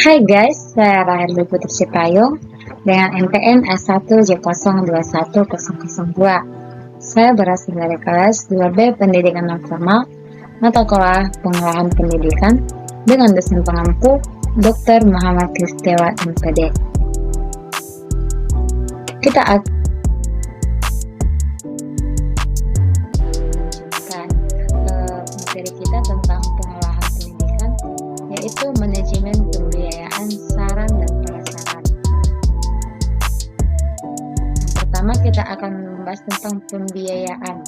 Hai guys, saya Raherli Putri Sipayung dengan NPM S1J021002. Saya berasal dari kelas 2B Pendidikan Non-Formal, mata kuliah Pengolahan Pendidikan dengan dosen pengampu Dr. Muhammad Kristiawan MPD. Kita akan materi kita tentang pengolahan pendidikan, yaitu manajemen pembiayaan saran dan prasaran. Yang pertama kita akan membahas tentang pembiayaan.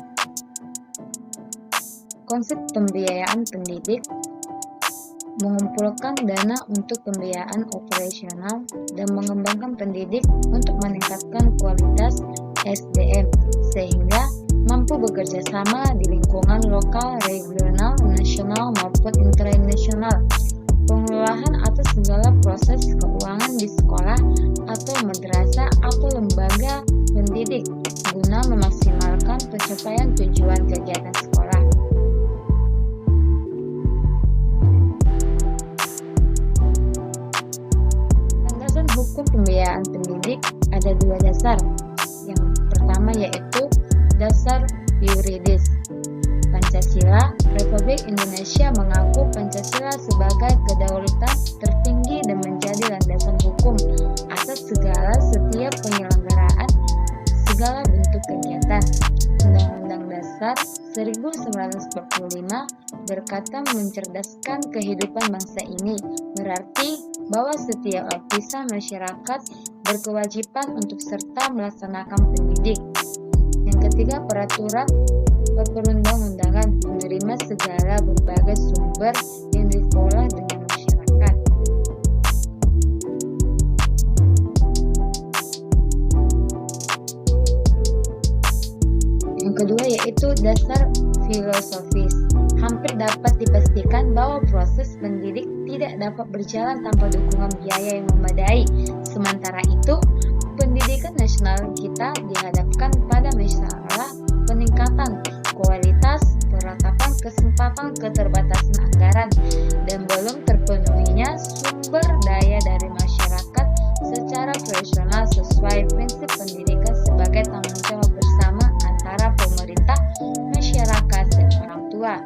Konsep pembiayaan pendidik mengumpulkan dana untuk pembiayaan operasional dan mengembangkan pendidik untuk meningkatkan kualitas SDM sehingga mampu bekerja sama di lingkungan lokal, regional, nasional maupun internasional. Pengelolaan atas segala proses keuangan di sekolah atau madrasah atau lembaga pendidik guna memaksimalkan pencapaian tujuan kegiatan sekolah. Landasan hukum pembiayaan pendidik ada dua dasar. Yang pertama yaitu dasar yuridis. Pancasila, Republik Indonesia mengaku Pancasila sebagai kedaulatan tertinggi dan menjadi landasan hukum atas setiap penyelenggaraan segala bentuk kegiatan. Undang-Undang Dasar 1945 berkata mencerdaskan kehidupan bangsa ini, berarti bahwa setiap lapisan masyarakat berkewajiban untuk serta melaksanakan pendidik. Yang ketiga, peraturan perundang-undangan menerima segala berbagai sumber yang dikelola dengan masyarakat. Yang kedua yaitu dasar filosofis. Hampir dapat dipastikan bahwa proses pendidik tidak dapat berjalan tanpa dukungan biaya yang memadai. Sementara itu, pendidikan nasional kita dihadapkan pada masalah peningkatan kualitas, peratapan kesempatan keterbatasan anggaran, dan belum terpenuhinya sumber daya dari masyarakat secara profesional sesuai prinsip pendidikan sebagai tanggung jawab bersama antara pemerintah, masyarakat, dan orang tua.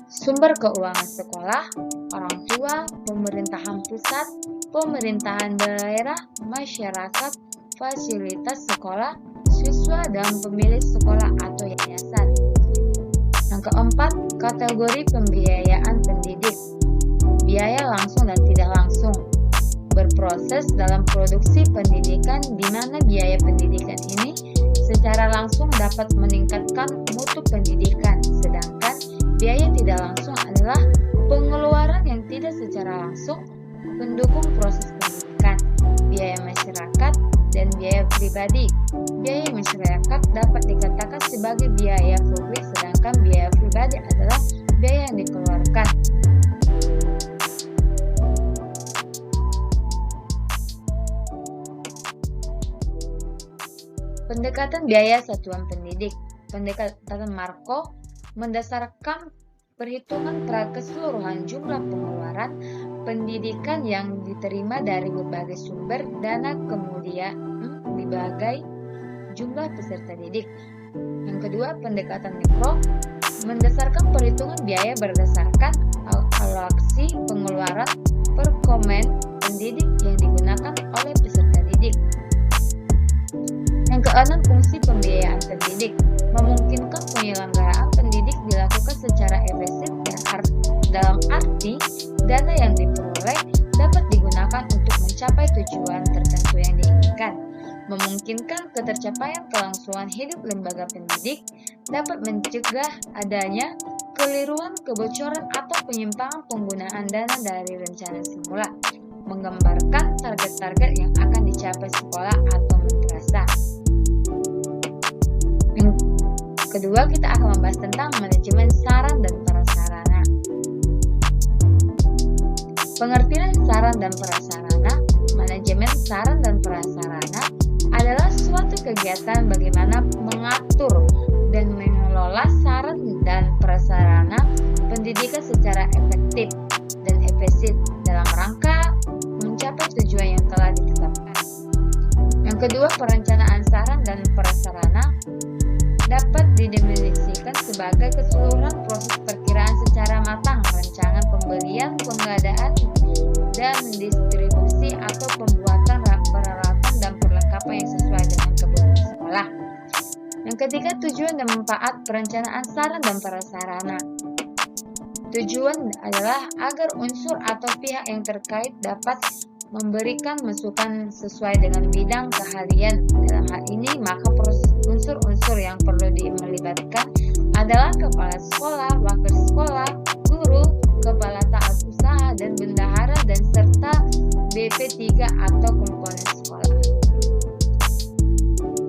Sumber keuangan sekolah, orang tua, pemerintahan pusat, pemerintahan daerah, masyarakat, fasilitas sekolah, siswa dan pemilik sekolah atau yayasan. Yang keempat, kategori pembiayaan pendidik. Biaya langsung dan tidak langsung. Berproses dalam produksi pendidikan di mana biaya pendidikan ini secara langsung dapat meningkatkan mutu pendidikan, sedangkan biaya tidak langsung adalah pengeluaran yang tidak secara langsung mendukung proses pendidikan. Biaya masyarakat dan biaya pribadi. Biaya masyarakat dapat dikatakan sebagai biaya publik, sedangkan biaya pribadi adalah biaya yang dikeluarkan. Pendekatan biaya satuan pendidik. Pendekatan Marco mendasarkan perhitungan keseluruhan jumlah pengeluaran pendidikan yang diterima dari berbagai sumber dana kemudian dibagai jumlah peserta didik. Yang kedua, pendekatan mikro mendasarkan perhitungan biaya berdasarkan alokasi pengeluaran per komen pendidik yang digunakan oleh peserta didik. Yang keenam, fungsi pembiayaan pendidik memungkinkan penyelenggaraan pendidik dilakukan secara efisien dan dalam arti dana yang diperoleh dapat digunakan untuk mencapai tujuan tertentu yang diinginkan, memungkinkan ketercapaian kelangsungan hidup lembaga pendidik, dapat mencegah adanya keliruan, kebocoran, atau penyimpangan penggunaan dana dari rencana semula, menggambarkan target-target yang akan dicapai sekolah atau madrasah. Yang kedua, kita akan membahas tentang manajemen saran dan prasarana. Pengertian saran dan prasarana. Manajemen saran dan prasarana adalah suatu kegiatan bagaimana mengatur dan mengelola saran dan prasarana pendidikan secara efektif dan efisien defisit dalam rangka mencapai tujuan yang telah ditetapkan. Yang kedua, perencanaan sarana dan prasarana dapat didefinisikan sebagai keseluruhan proses perkiraan secara matang rancangan pembelian, pengadaan, dan distribusi atau pembuatan peralatan dan perlengkapan yang sesuai dengan kebutuhan sekolah. Yang ketiga, tujuan dan manfaat perencanaan sarana dan prasarana. Tujuan adalah agar unsur atau pihak yang terkait dapat memberikan masukan sesuai dengan bidang keahlian. Dalam hal ini, maka unsur-unsur yang perlu melibatkan adalah kepala sekolah, wakil sekolah, guru, kepala taat usaha, dan bendahara, dan serta BP3 atau komponen sekolah.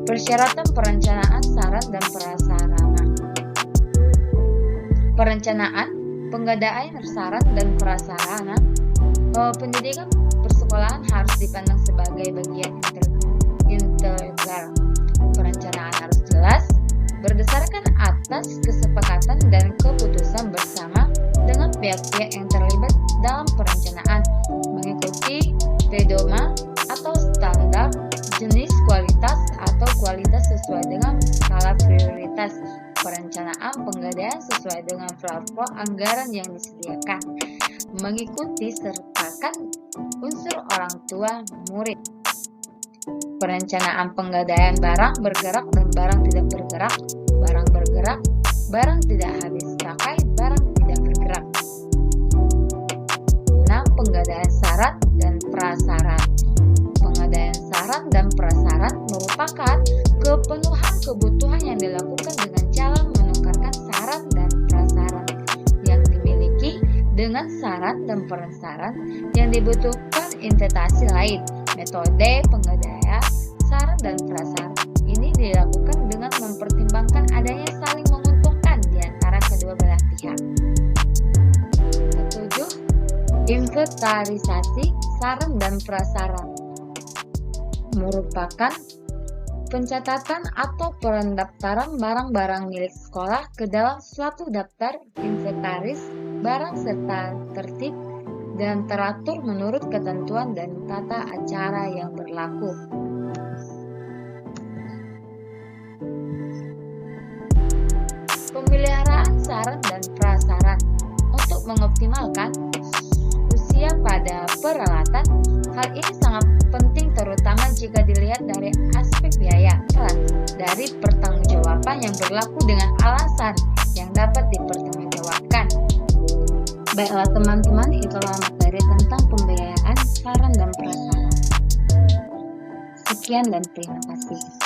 Persyaratan perencanaan sarana dan prasarana. Perencanaan, pengadaan sarana dan prasarana pendidikan persekolahan harus dipandang sebagai bagian integral. Perencanaan harus jelas, berdasarkan atas kesepakatan dan keputusan bersama dengan pihak-pihak yang terlibat dalam perencanaan, mengikuti pedoman atau standar jenis kualitas atau kualitas sesuai dengan skala prioritas. Perencanaan pengadaan sesuai dengan platform anggaran yang disediakan, mengikuti sertakan unsur orang tua murid. Perencanaan pengadaan barang bergerak dan barang tidak bergerak, barang bergerak, barang tidak habis pakai, barang tidak bergerak. 6. Pengadaan syarat dan prasarat. Pengadaan syarat dan prasarat merupakan kepenuhan kebutuhan yang dilakukan dengan cara menukarkan syarat dan prasarat yang dimiliki dengan syarat dan prasarat yang dibutuhkan investasi lain. Metode pengadaan syarat dan prasarat ini dilakukan dengan mempertimbangkan adanya saling menguntungkan di antara kedua belah pihak. 7. Inventarisasi syarat dan prasarat merupakan pencatatan atau pendaftaran barang-barang milik sekolah ke dalam suatu daftar inventaris barang serta tertib dan teratur menurut ketentuan dan tata acara yang berlaku. Pemeliharaan syarat dan prasarat untuk mengoptimalkan usia pada peralatan. Hal ini sangat penting terutama jika dilihat dari aspek biaya dari pertanggungjawaban yang berlaku dengan alasan yang dapat dipertanggungjawabkan. Baiklah teman-teman, itulah materi tentang pembiayaan saran dan prasarat. Sekian dan terima kasih.